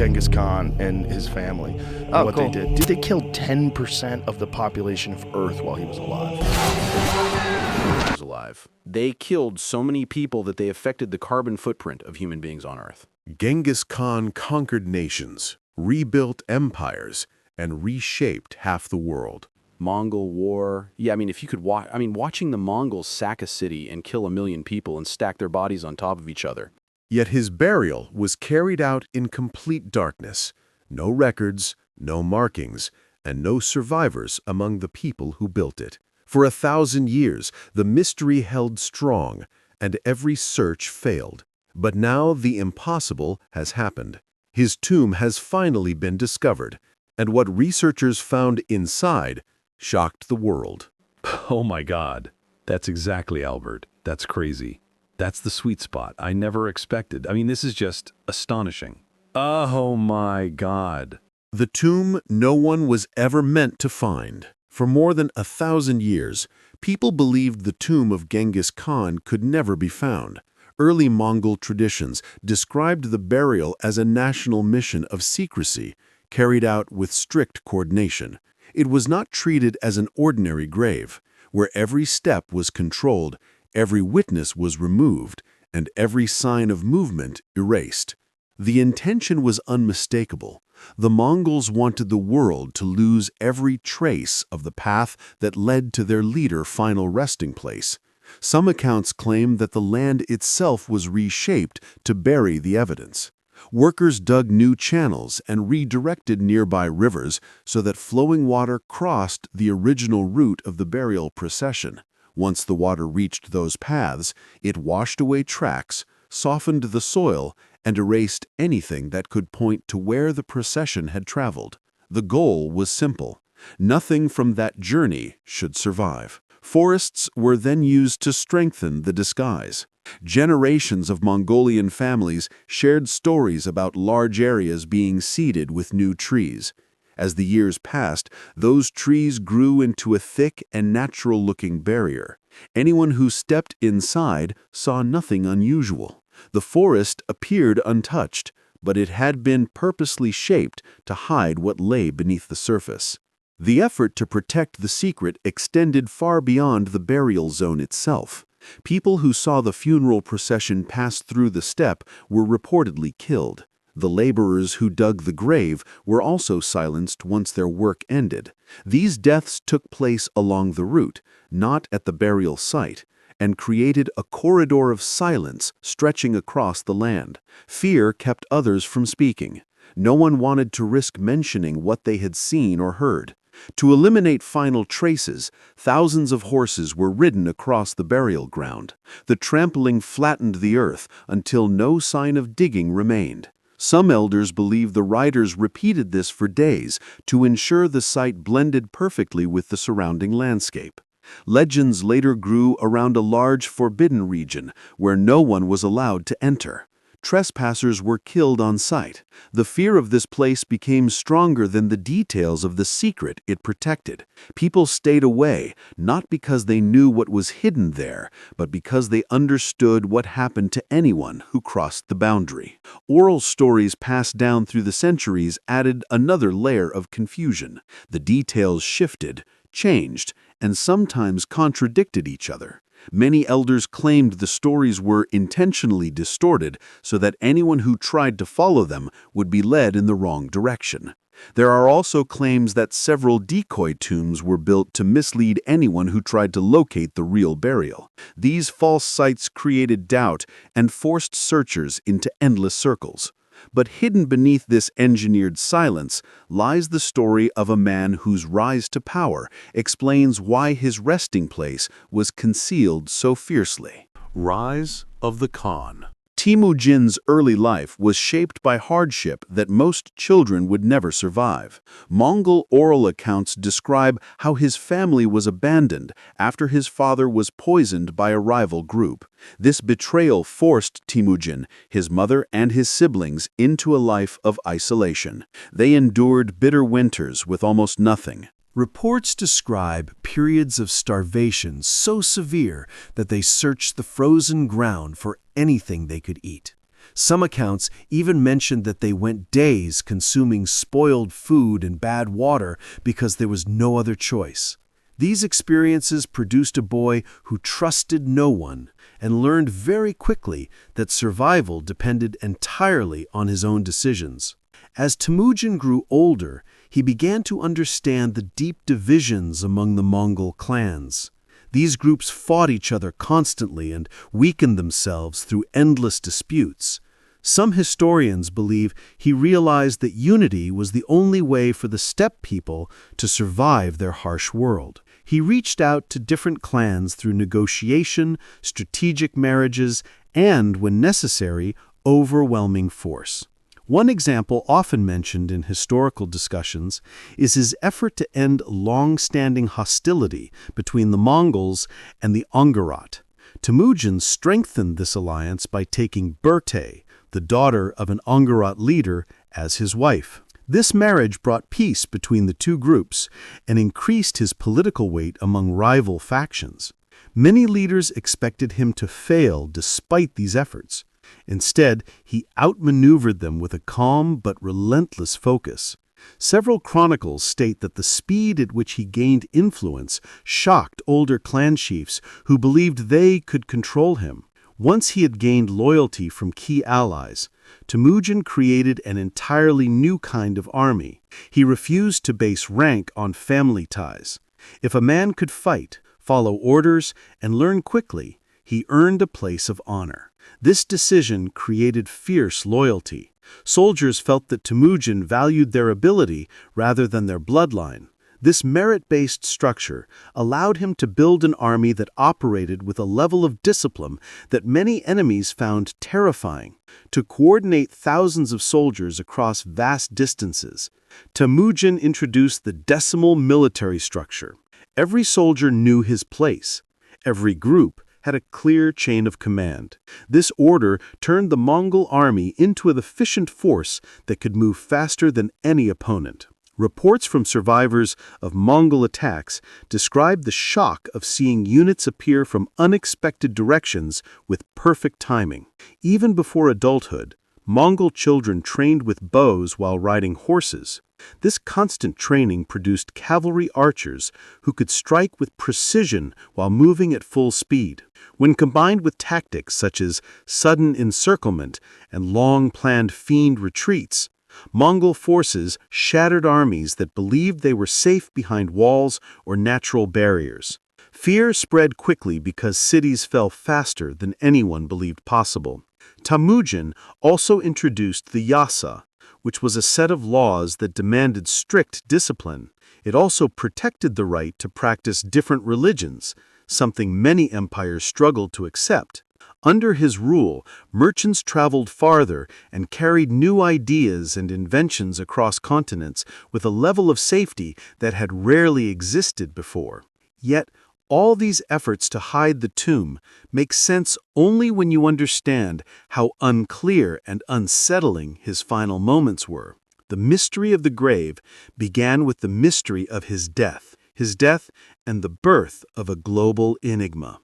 Genghis Khan and his family. And Oh, what cool. they did. Dude, they killed 10% of the population of Earth while he was alive. Was alive. They killed so many people that they affected the carbon footprint of human beings on Earth. Genghis Khan conquered nations, rebuilt empires, and reshaped half the world. Mongol War. Yeah, I mean, if you could watch, watching the Mongols sack a city and kill 1 million people and stack their bodies on top of each other. Yet his burial was carried out in complete darkness. No records, no markings, and no survivors among the people who built it. For 1,000 years, the mystery held strong, and every search failed. But now the impossible has happened. His tomb has finally been discovered, and what researchers found inside shocked the world. Oh my God. That's exactly, Albert. That's crazy. That's the sweet spot. I never expected. I mean, this is just astonishing. Oh my God. The tomb no one was ever meant to find. For more than 1,000 years, people believed the tomb of Genghis Khan could never be found. Early Mongol traditions described the burial as a national mission of secrecy, carried out with strict coordination. It was not treated as an ordinary grave, where every step was controlled, every witness was removed, and every sign of movement erased. The intention was unmistakable. The Mongols wanted the world to lose every trace of the path that led to their leader's final resting place. Some accounts claim that the land itself was reshaped to bury the evidence. Workers dug new channels and redirected nearby rivers so that flowing water crossed the original route of the burial procession. Once the water reached those paths, it washed away tracks, softened the soil, and erased anything that could point to where the procession had traveled. The goal was simple. Nothing from that journey should survive. Forests were then used to strengthen the disguise. Generations of Mongolian families shared stories about large areas being seeded with new trees. As the years passed, those trees grew into a thick and natural-looking barrier. Anyone who stepped inside saw nothing unusual. The forest appeared untouched, but it had been purposely shaped to hide what lay beneath the surface. The effort to protect the secret extended far beyond the burial zone itself. People who saw the funeral procession pass through the steppe were reportedly killed. The laborers who dug the grave were also silenced once their work ended. These deaths took place along the route, not at the burial site, and created a corridor of silence stretching across the land. Fear kept others from speaking. No one wanted to risk mentioning what they had seen or heard. To eliminate final traces, thousands of horses were ridden across the burial ground. The trampling flattened the earth until no sign of digging remained. Some elders believe the riders repeated this for days to ensure the site blended perfectly with the surrounding landscape. Legends later grew around a large forbidden region where no one was allowed to enter. Trespassers were killed on sight. The fear of this place became stronger than the details of the secret it protected. People stayed away, not because they knew what was hidden there, but because they understood what happened to anyone who crossed the boundary. Oral stories passed down through the centuries added another layer of confusion. The details shifted, changed, and sometimes contradicted each other. Many elders claimed the stories were intentionally distorted so that anyone who tried to follow them would be led in the wrong direction. There are also claims that several decoy tombs were built to mislead anyone who tried to locate the real burial. These false sites created doubt and forced searchers into endless circles. But hidden beneath this engineered silence lies the story of a man whose rise to power explains why his resting place was concealed so fiercely. Rise of the Khan. Temujin's early life was shaped by hardship that most children would never survive. Mongol oral accounts describe how his family was abandoned after his father was poisoned by a rival group. This betrayal forced Temujin, his mother, and his siblings into a life of isolation. They endured bitter winters with almost nothing. Reports describe periods of starvation so severe that they searched the frozen ground for anything they could eat. Some accounts even mentioned that they went days consuming spoiled food and bad water because there was no other choice. These experiences produced a boy who trusted no one and learned very quickly that survival depended entirely on his own decisions. As Temujin grew older, he began to understand the deep divisions among the Mongol clans. These groups fought each other constantly and weakened themselves through endless disputes. Some historians believe he realized that unity was the only way for the steppe people to survive their harsh world. He reached out to different clans through negotiation, strategic marriages, and, when necessary, overwhelming force. One example often mentioned in historical discussions is his effort to end long-standing hostility between the Mongols and the Anggerat. Temujin strengthened this alliance by taking Berte, the daughter of an Anggerat leader, as his wife. This marriage brought peace between the two groups and increased his political weight among rival factions. Many leaders expected him to fail despite these efforts. Instead, he outmaneuvered them with a calm but relentless focus. Several chronicles state that the speed at which he gained influence shocked older clan chiefs who believed they could control him. Once he had gained loyalty from key allies, Temujin created an entirely new kind of army. He refused to base rank on family ties. If a man could fight, follow orders, and learn quickly, he earned a place of honor. This decision created fierce loyalty. Soldiers felt that Temujin valued their ability rather than their bloodline. This merit-based structure allowed him to build an army that operated with a level of discipline that many enemies found terrifying. To coordinate thousands of soldiers across vast distances, Temujin introduced the decimal military structure. Every soldier knew his place. Every group had a clear chain of command. This order turned the Mongol army into an efficient force that could move faster than any opponent. Reports from survivors of Mongol attacks describe the shock of seeing units appear from unexpected directions with perfect timing. Even before adulthood, Mongol children trained with bows while riding horses. This constant training produced cavalry archers who could strike with precision while moving at full speed. When combined with tactics such as sudden encirclement and long-planned fiend retreats, Mongol forces shattered armies that believed they were safe behind walls or natural barriers. Fear spread quickly because cities fell faster than anyone believed possible. Temujin also introduced the yasa, which was a set of laws that demanded strict discipline. It also protected the right to practice different religions, something many empires struggled to accept. Under his rule, merchants traveled farther and carried new ideas and inventions across continents with a level of safety that had rarely existed before. Yet, all these efforts to hide the tomb make sense only when you understand how unclear and unsettling his final moments were. The mystery of the grave began with the mystery of his death and the birth of a global enigma.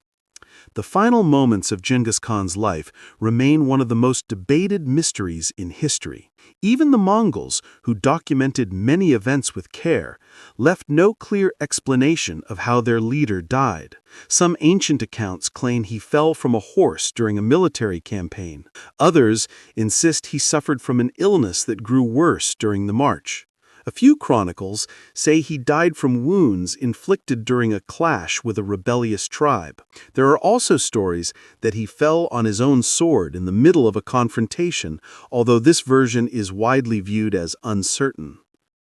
The final moments of Genghis Khan's life remain one of the most debated mysteries in history. Even the Mongols, who documented many events with care, left no clear explanation of how their leader died. Some ancient accounts claim he fell from a horse during a military campaign. Others insist he suffered from an illness that grew worse during the march. A few chronicles say he died from wounds inflicted during a clash with a rebellious tribe. There are also stories that he fell on his own sword in the middle of a confrontation, although this version is widely viewed as uncertain.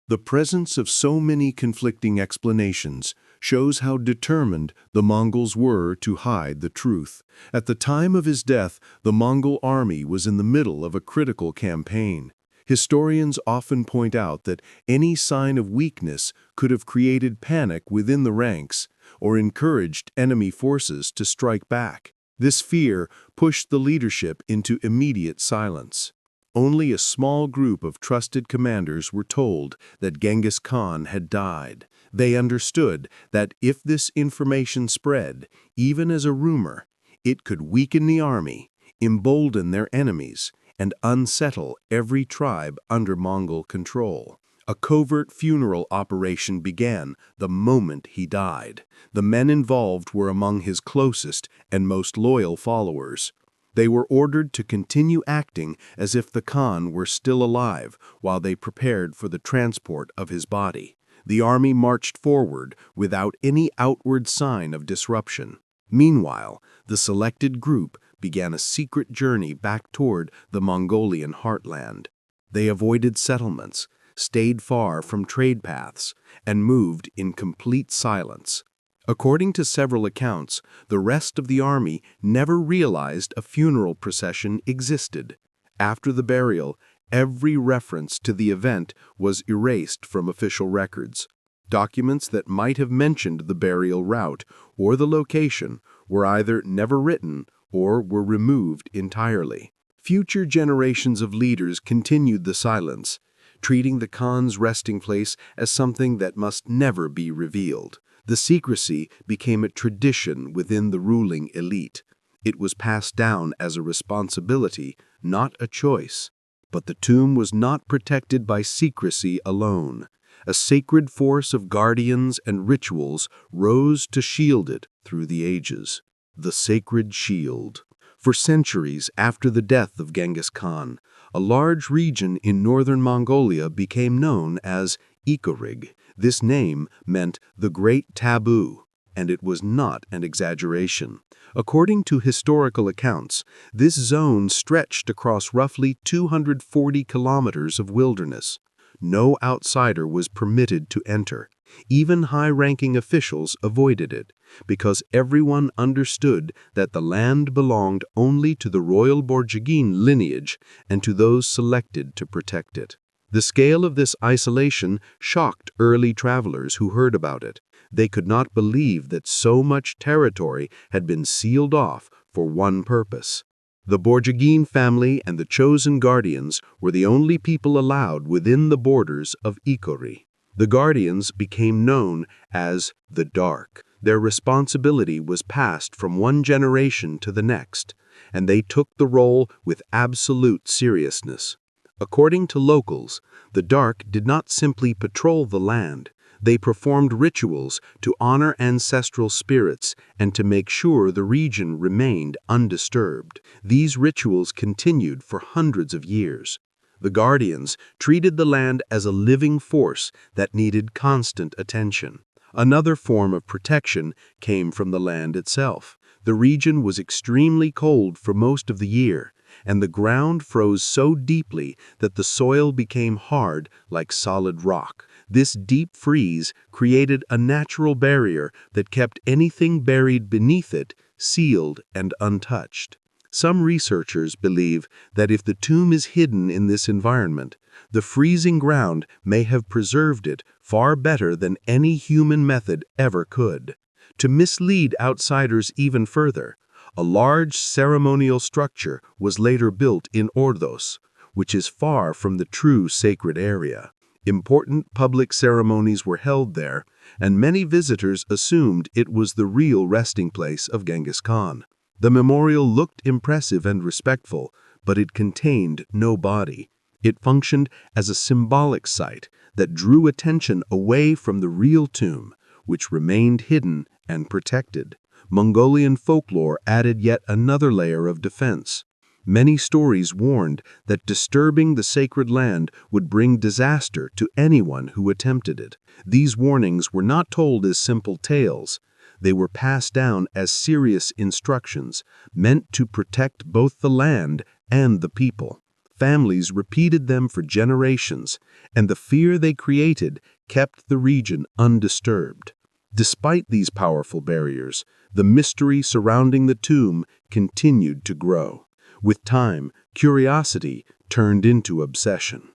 The presence of so many conflicting explanations shows how determined the Mongols were to hide the truth. At the time of his death, the Mongol army was in the middle of a critical campaign. Historians often point out that any sign of weakness could have created panic within the ranks or encouraged enemy forces to strike back. This fear pushed the leadership into immediate silence. Only a small group of trusted commanders were told that Genghis Khan had died. They understood that if this information spread, even as a rumor, it could weaken the army, embolden their enemies, and unsettle every tribe under Mongol control. A covert funeral operation began the moment he died. The men involved were among his closest and most loyal followers. They were ordered to continue acting as if the Khan were still alive while they prepared for the transport of his body. The army marched forward without any outward sign of disruption. Meanwhile, the selected group began a secret journey back toward the Mongolian heartland. They avoided settlements, stayed far from trade paths, and moved in complete silence. According to several accounts, the rest of the army never realized a funeral procession existed. After the burial, every reference to the event was erased from official records. Documents that might have mentioned the burial route or the location were either never written or were removed entirely. Future generations of leaders continued the silence, treating the Khan's resting place as something that must never be revealed. The secrecy became a tradition within the ruling elite. It was passed down as a responsibility, not a choice. But the tomb was not protected by secrecy alone. A sacred force of guardians and rituals rose to shield it through the ages. The Sacred Shield. For centuries after the death of Genghis Khan, a large region in northern Mongolia became known as Ikorig. This name meant the Great Taboo, and it was not an exaggeration. According to historical accounts, this zone stretched across roughly 240 kilometers of wilderness. No outsider was permitted to enter. Even high-ranking officials avoided it, because everyone understood that the land belonged only to the royal Borjigin lineage and to those selected to protect it. The scale of this isolation shocked early travelers who heard about it. They could not believe that so much territory had been sealed off for one purpose. The Borjigin family and the chosen guardians were the only people allowed within the borders of Ikori. The guardians became known as the Dark. Their responsibility was passed from one generation to the next, and they took the role with absolute seriousness. According to locals, the Dark did not simply patrol the land. They performed rituals to honor ancestral spirits and to make sure the region remained undisturbed. These rituals continued for hundreds of years. The Guardians treated the land as a living force that needed constant attention. Another form of protection came from the land itself. The region was extremely cold for most of the year, and the ground froze so deeply that the soil became hard like solid rock. This deep freeze created a natural barrier that kept anything buried beneath it sealed and untouched. Some researchers believe that if the tomb is hidden in this environment, the freezing ground may have preserved it far better than any human method ever could. To mislead outsiders even further, a large ceremonial structure was later built in Ordos, which is far from the true sacred area. Important public ceremonies were held there, and many visitors assumed it was the real resting place of Genghis Khan. The memorial looked impressive and respectful, but it contained no body. It functioned as a symbolic site that drew attention away from the real tomb, which remained hidden and protected. Mongolian folklore added yet another layer of defense. Many stories warned that disturbing the sacred land would bring disaster to anyone who attempted it. These warnings were not told as simple tales. They were passed down as serious instructions, meant to protect both the land and the people. Families repeated them for generations, and the fear they created kept the region undisturbed. Despite these powerful barriers, the mystery surrounding the tomb continued to grow. With time, curiosity turned into obsession.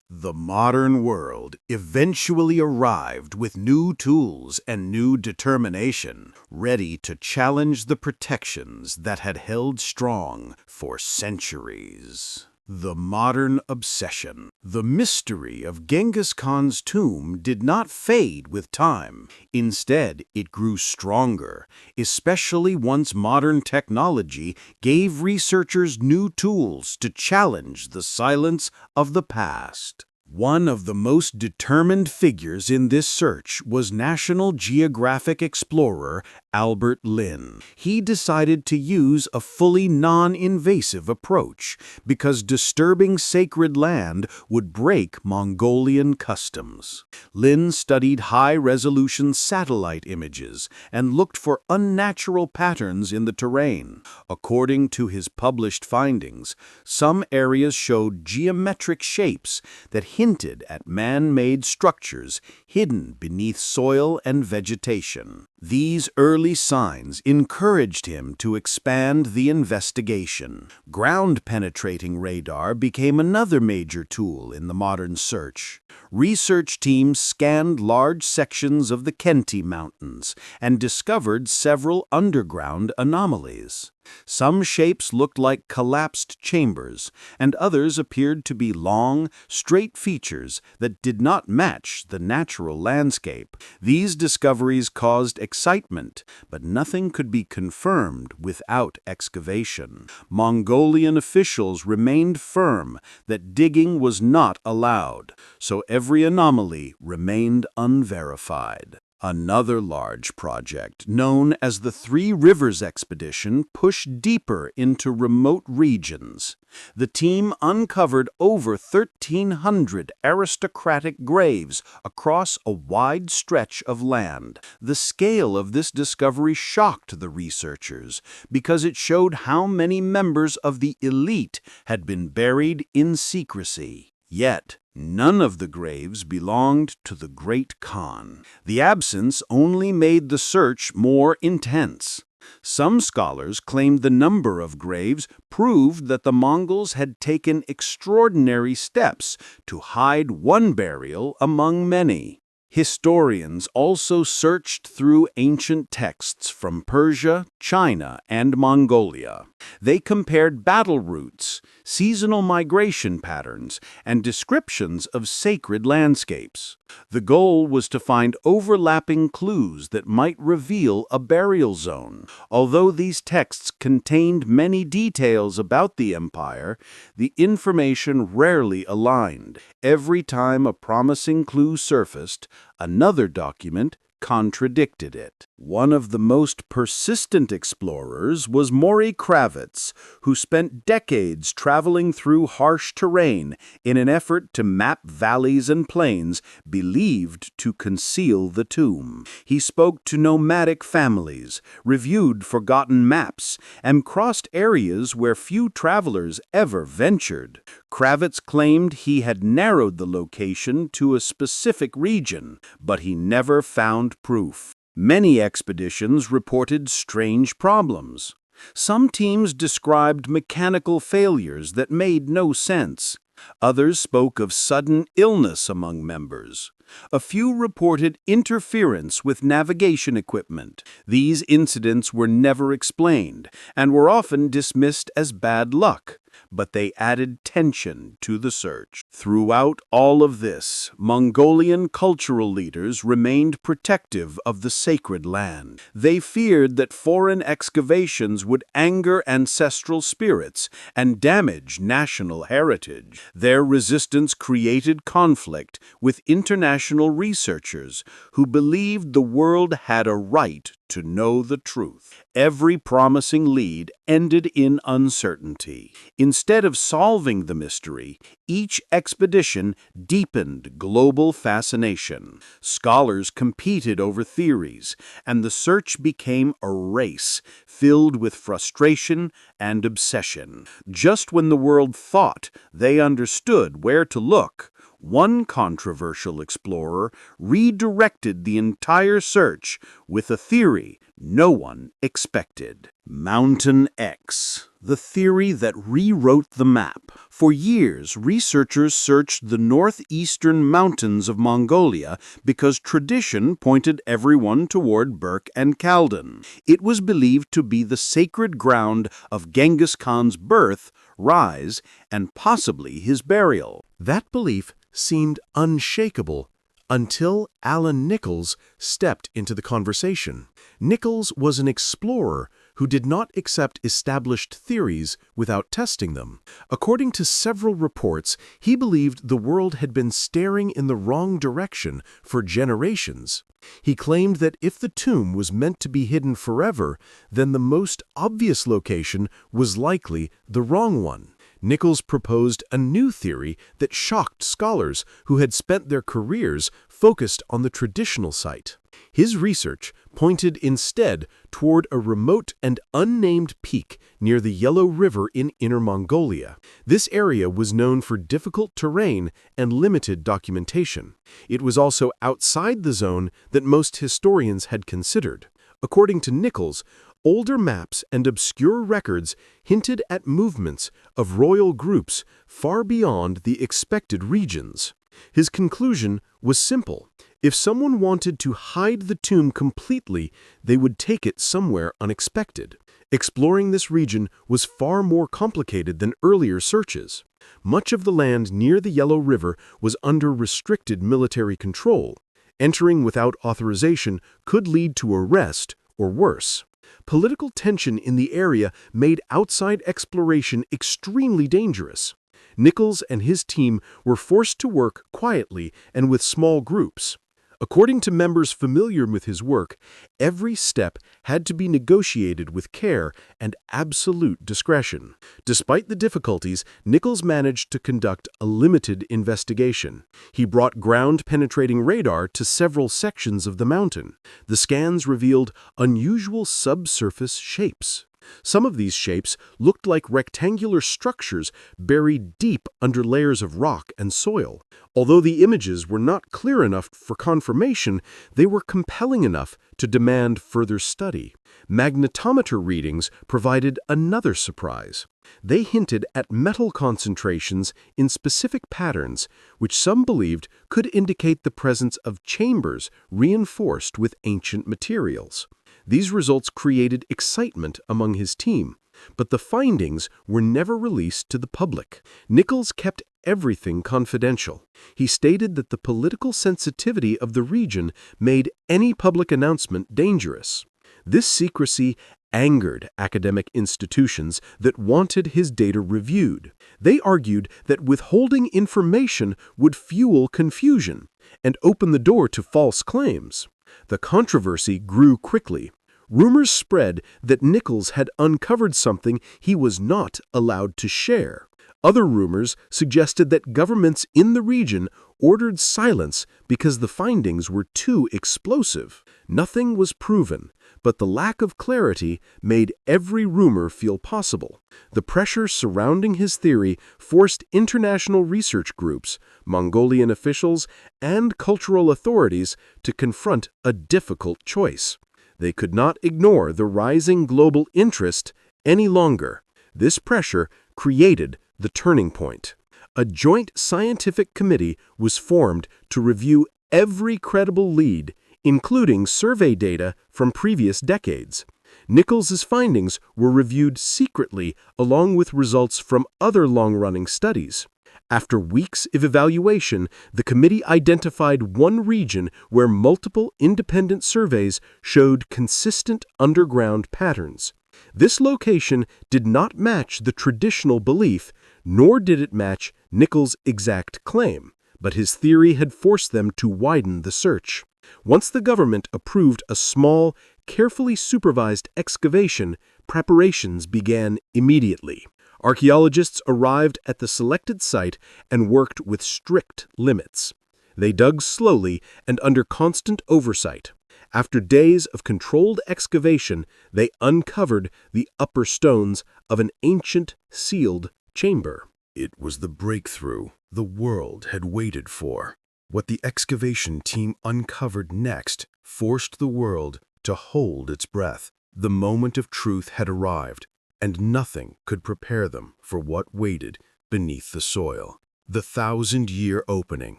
The modern world eventually arrived with new tools and new determination, ready to challenge the protections that had held strong for centuries. The modern obsession. The mystery of Genghis Khan's tomb did not fade with time. Instead, it grew stronger, especially once modern technology gave researchers new tools to challenge the silence of the past. One of the most determined figures in this search was National Geographic explorer Albert Lynn. He decided to use a fully non-invasive approach because disturbing sacred land would break Mongolian customs. Lynn studied high-resolution satellite images and looked for unnatural patterns in the terrain. According to his published findings, some areas showed geometric shapes that hinted at man-made structures hidden beneath soil and vegetation. These early signs encouraged him to expand the investigation. Ground-penetrating radar became another major tool in the modern search. Research teams scanned large sections of the Khenti Mountains and discovered several underground anomalies. Some shapes looked like collapsed chambers, and others appeared to be long, straight features that did not match the natural landscape. These discoveries caused excitement, but nothing could be confirmed without excavation. Mongolian officials remained firm that digging was not allowed, so every anomaly remained unverified. Another large project, known as the Three Rivers Expedition, pushed deeper into remote regions. The team uncovered over 1,300 aristocratic graves across a wide stretch of land. The scale of this discovery shocked the researchers because it showed how many members of the elite had been buried in secrecy. Yet, none of the graves belonged to the Great Khan. The absence only made the search more intense. Some scholars claimed the number of graves proved that the Mongols had taken extraordinary steps to hide one burial among many. Historians also searched through ancient texts from Persia, China, and Mongolia. They compared battle routes, seasonal migration patterns, and descriptions of sacred landscapes. The goal was to find overlapping clues that might reveal a burial zone. Although these texts contained many details about the empire, the information rarely aligned. Every time a promising clue surfaced, another document contradicted it. One of the most persistent explorers was Maury Kravitz, who spent decades traveling through harsh terrain in an effort to map valleys and plains believed to conceal the tomb. He spoke to nomadic families, reviewed forgotten maps, and crossed areas where few travelers ever ventured. Kravitz claimed he had narrowed the location to a specific region, but he never found proof. Many expeditions reported strange problems. Some teams described mechanical failures that made no sense. Others spoke of sudden illness among members. A few reported interference with navigation equipment. These incidents were never explained and were often dismissed as bad luck, but they added tension to the search. Throughout all of this, Mongolian cultural leaders remained protective of the sacred land. They feared that foreign excavations would anger ancestral spirits and damage national heritage. Their resistance created conflict with international researchers who believed the world had a right to know the truth. Every promising lead ended in uncertainty. Instead of solving the mystery, each expedition deepened global fascination. Scholars competed over theories, and the search became a race filled with frustration and obsession. Just when the world thought they understood where to look, one controversial explorer redirected the entire search with a theory no one expected. Mountain X, the theory that rewrote the map. For years, researchers searched the northeastern mountains of Mongolia because tradition pointed everyone toward Berk and Kaldin. It was believed to be the sacred ground of Genghis Khan's birth, rise, and possibly his burial. That belief seemed unshakable until Alan Nichols stepped into the conversation. Nichols was an explorer who did not accept established theories without testing them. According to several reports, he believed the world had been staring in the wrong direction for generations. He claimed that if the tomb was meant to be hidden forever, then the most obvious location was likely the wrong one. Nichols proposed a new theory that shocked scholars who had spent their careers focused on the traditional site. His research pointed instead toward a remote and unnamed peak near the Yellow River in Inner Mongolia. This area was known for difficult terrain and limited documentation. It was also outside the zone that most historians had considered. According to Nichols, older maps and obscure records hinted at movements of royal groups far beyond the expected regions. His conclusion was simple. If someone wanted to hide the tomb completely, they would take it somewhere unexpected. Exploring this region was far more complicated than earlier searches. Much of the land near the Yellow River was under restricted military control. Entering without authorization could lead to arrest or worse. Political tension in the area made outside exploration extremely dangerous. Nichols and his team were forced to work quietly and with small groups. According to members familiar with his work, every step had to be negotiated with care and absolute discretion. Despite the difficulties, Nichols managed to conduct a limited investigation. He brought ground-penetrating radar to several sections of the mountain. The scans revealed unusual subsurface shapes. Some of these shapes looked like rectangular structures buried deep under layers of rock and soil. Although the images were not clear enough for confirmation, they were compelling enough to demand further study. Magnetometer readings provided another surprise. They hinted at metal concentrations in specific patterns, which some believed could indicate the presence of chambers reinforced with ancient materials. These results created excitement among his team, but the findings were never released to the public. Nichols kept everything confidential. He stated that the political sensitivity of the region made any public announcement dangerous. This secrecy angered academic institutions that wanted his data reviewed. They argued that withholding information would fuel confusion and open the door to false claims. The controversy grew quickly. Rumors spread that Nichols had uncovered something he was not allowed to share. Other rumors suggested that governments in the region ordered silence because the findings were too explosive. Nothing was proven, but the lack of clarity made every rumor feel possible. The pressure surrounding his theory forced international research groups, Mongolian officials, and cultural authorities to confront a difficult choice. They could not ignore the rising global interest any longer. This pressure created the turning point. A joint scientific committee was formed to review every credible lead, including survey data from previous decades. Nichols's findings were reviewed secretly along with results from other long-running studies. After weeks of evaluation, the committee identified one region where multiple independent surveys showed consistent underground patterns. This location did not match the traditional belief, nor did it match Nichols' exact claim, but his theory had forced them to widen the search. Once the government approved a small, carefully supervised excavation, preparations began immediately. Archaeologists arrived at the selected site and worked with strict limits. They dug slowly and under constant oversight. After days of controlled excavation, they uncovered the upper stones of an ancient, sealed chamber. It was the breakthrough the world had waited for. What the excavation team uncovered next forced the world to hold its breath. The moment of truth had arrived, and nothing could prepare them for what waited beneath the soil. The 1,000-year opening.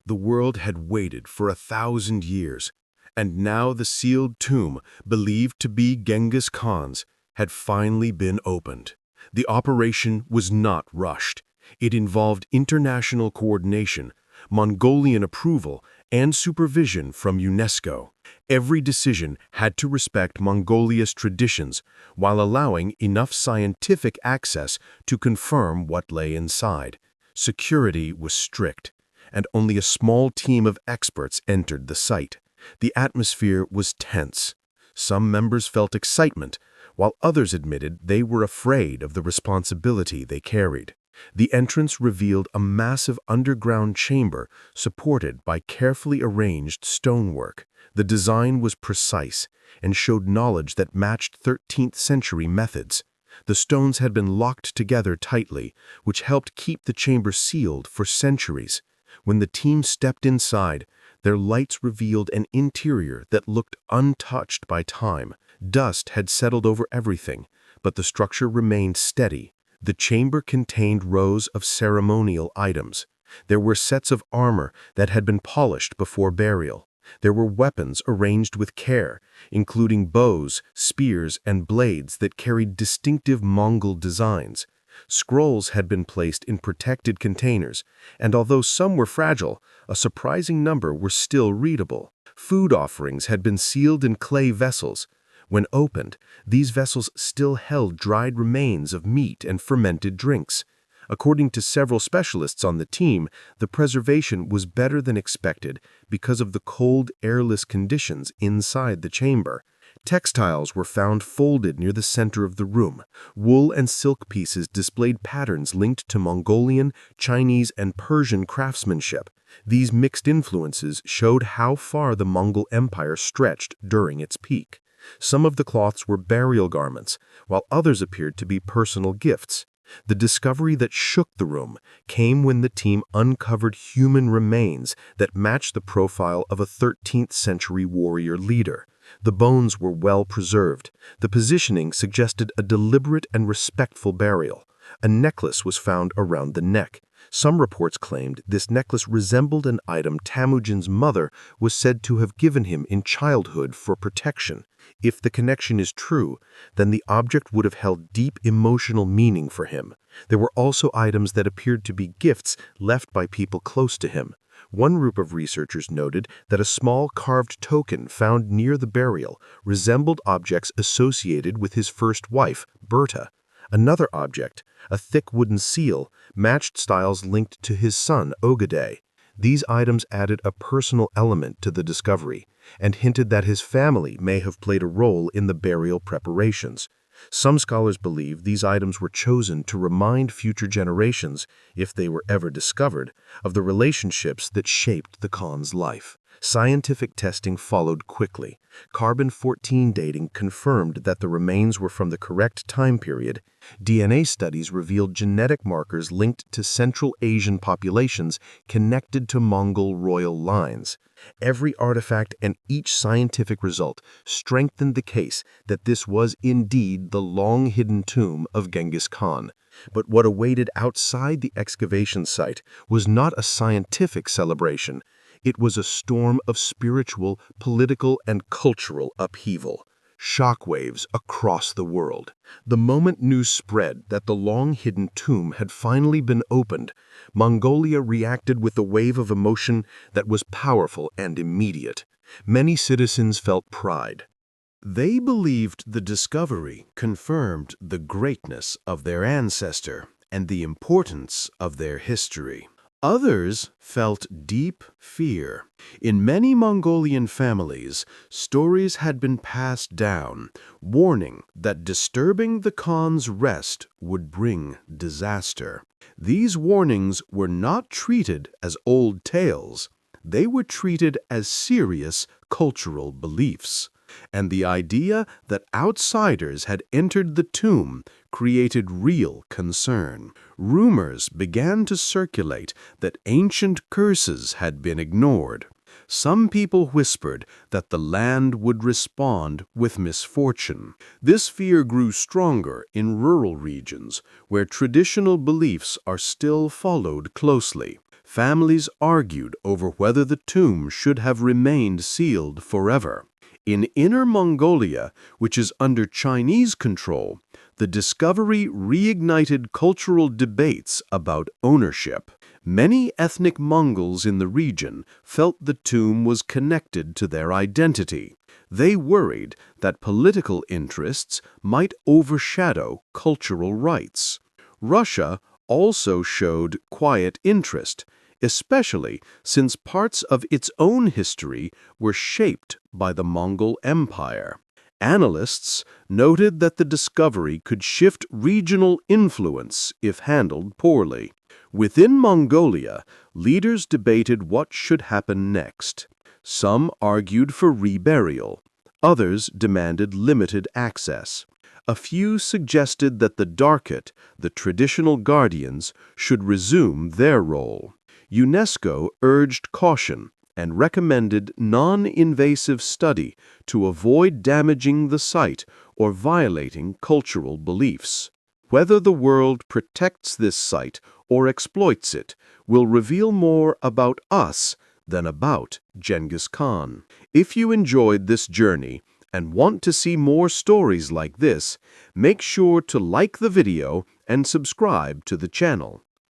The world had waited for 1,000 years, and now the sealed tomb, believed to be Genghis Khan's, had finally been opened. The operation was not rushed. It involved international coordination, Mongolian approval, and supervision from UNESCO. Every decision had to respect Mongolia's traditions while allowing enough scientific access to confirm what lay inside. Security was strict, and only a small team of experts entered the site. The atmosphere was tense. Some members felt excitement, while others admitted they were afraid of the responsibility they carried. The entrance revealed a massive underground chamber supported by carefully arranged stonework. The design was precise and showed knowledge that matched 13th-century methods. The stones had been locked together tightly, which helped keep the chamber sealed for centuries. When the team stepped inside, their lights revealed an interior that looked untouched by time. Dust had settled over everything, but the structure remained steady. The chamber contained rows of ceremonial items. There were sets of armor that had been polished before burial. There were weapons arranged with care, including bows, spears, and blades that carried distinctive Mongol designs. Scrolls had been placed in protected containers, and although some were fragile, a surprising number were still readable. Food offerings had been sealed in clay vessels. When opened, these vessels still held dried remains of meat and fermented drinks. According to several specialists on the team, the preservation was better than expected because of the cold, airless conditions inside the chamber. Textiles were found folded near the center of the room. Wool and silk pieces displayed patterns linked to Mongolian, Chinese, and Persian craftsmanship. These mixed influences showed how far the Mongol Empire stretched during its peak. Some of the cloths were burial garments, while others appeared to be personal gifts. The discovery that shook the room came when the team uncovered human remains that matched the profile of a 13th-century warrior leader. The bones were well preserved. The positioning suggested a deliberate and respectful burial. A necklace was found around the neck. Some reports claimed this necklace resembled an item Temujin's mother was said to have given him in childhood for protection. If the connection is true, then the object would have held deep emotional meaning for him. There were also items that appeared to be gifts left by people close to him. One group of researchers noted that a small carved token found near the burial resembled objects associated with his first wife, Berta. Another object, a thick wooden seal, matched styles linked to his son, Ogedei. These items added a personal element to the discovery and hinted that his family may have played a role in the burial preparations. Some scholars believe these items were chosen to remind future generations, if they were ever discovered, of the relationships that shaped the Khan's life. Scientific testing followed quickly. Carbon-14 dating confirmed that the remains were from the correct time period. DNA studies revealed genetic markers linked to Central Asian populations connected to Mongol royal lines. Every artifact and each scientific result strengthened the case that this was indeed the long-hidden tomb of Genghis Khan. But what awaited outside the excavation site was not a scientific celebration. It was a storm of spiritual, political, and cultural upheaval. Shockwaves across the world. The moment news spread that the long-hidden tomb had finally been opened, Mongolia reacted with a wave of emotion that was powerful and immediate. Many citizens felt pride. They believed the discovery confirmed the greatness of their ancestor and the importance of their history. Others felt deep fear. In many Mongolian families, stories had been passed down, warning that disturbing the Khan's rest would bring disaster. These warnings were not treated as old tales. They were treated as serious cultural beliefs. And the idea that outsiders had entered the tomb created real concern. Rumors began to circulate that ancient curses had been ignored. Some people whispered that the land would respond with misfortune. This fear grew stronger in rural regions, where traditional beliefs are still followed closely. Families argued over whether the tomb should have remained sealed forever. In Inner Mongolia, which is under Chinese control, the discovery reignited cultural debates about ownership. Many ethnic Mongols in the region felt the tomb was connected to their identity. They worried that political interests might overshadow cultural rights. Russia also showed quiet interest, especially since parts of its own history were shaped by the Mongol Empire. Analysts noted that the discovery could shift regional influence if handled poorly. Within Mongolia, leaders debated what should happen next. Some argued for reburial. Others demanded limited access. A few suggested that the Darkhet, the traditional guardians, should resume their role. UNESCO urged caution and recommended non-invasive study to avoid damaging the site or violating cultural beliefs. Whether the world protects this site or exploits it will reveal more about us than about Genghis Khan. If you enjoyed this journey and want to see more stories like this, make sure to like the video and subscribe to the channel.